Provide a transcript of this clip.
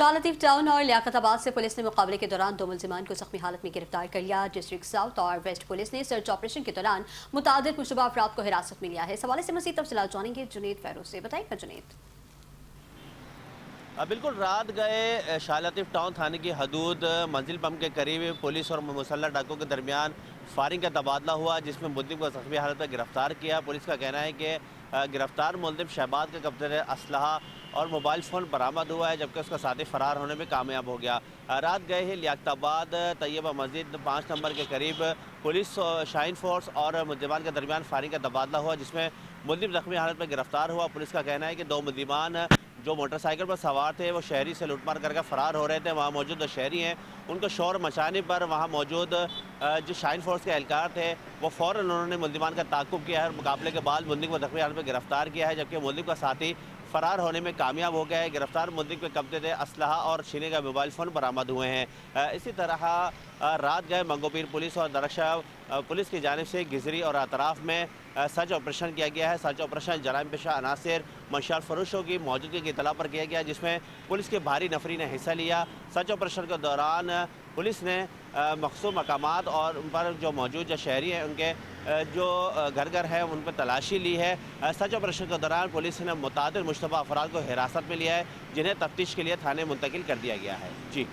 Shah Latif town और लियाकताबाद से police ने मुकाबले के दौरान दो मुलजिमान को जख्मी हालत में गिरफ्तार कर लिया। डिस्ट्रिक्ट साउथ और वेस्ट पुलिस ने सर्च ऑपरेशन के दौरान मुतादिद मुशतबा अफराद को हिरासत में लिया है। इस हवाले से मज़ीद तफसीलात जानेंगे जुनैद फैरोज से। बताइएगा जुनैद। बिल्कुल, रात गए शाह लतीफ टाउन थाने की हदूद मंजिल पंप के करीब पुलिस और मुसल्लह डाकुओं के दरमियान फायरिंग का तबादला हुआ, जिसमें मुलजिम को जख्मी हालत में गिरफ्तार किया। पुलिस का कहना है कि गिरफ्तार मुलजिम शहबाज के कब्जे से असलहा और मोबाइल फ़ोन बरामद हुआ है, जबकि उसका साथी फ़रार होने में कामयाब हो गया। रात गए ही लियाकताबाद तैयबा मस्जिद 5 नंबर के करीब पुलिस शाइन फोर्स और मुलजिमान के दरमियान फायरिंग का तबादला हुआ, जिसमें मुलजिम जख्मी हालत में गिरफ्तार हुआ। पुलिस का कहना है कि दो मुलजिमान जो मोटरसाइकिल पर सवार थे वो शहरी से लूटमार करके फ़रार हो रहे थे। वहाँ मौजूद जो शहरी हैं उनको शोर मचाने पर वहाँ मौजूद जो शाइन फोर्स के एहलकार थे वो फ़ौरन उन्होंने मुलजिमान का ताक़ुब किया है। मुकाबले के बाद मुलजिम को जख्मी हालत में गिरफ्तार किया है, जबकि मुलजिम का साथी फ़रार होने में कामयाब हो गया है। गिरफ्तार मुलजिम के कब्जे से असलहा और छीने का मोबाइल फ़ोन बरामद हुए हैं। इसी तरह रात गए मंगोपीर पुलिस और दरक्षा पुलिस की जानिब से गिजरी और अतराफ़ में सर्च ऑपरेशन किया गया है। सर्च ऑपरेशन जराइम पेशा अनासिर मंशाल फरोशों की मौजूदगी की इतला पर किया गया, जिसमें पुलिस के भारी नफरी ने हिस्सा लिया। सर्च ऑपरेशन के दौरान पुलिस ने मखसूस मकामात और उन पर जो मौजूद जो शहरी हैं उनके जो घर घर है उन पर तलाशी ली है। सर्च ऑपरेशन के दौरान पुलिस ने मुतादिद मुश्तबा अफराद को हिरासत में लिया है, जिन्हें तफ्तीश के लिए थाने मुंतकिल कर दिया गया है। जी।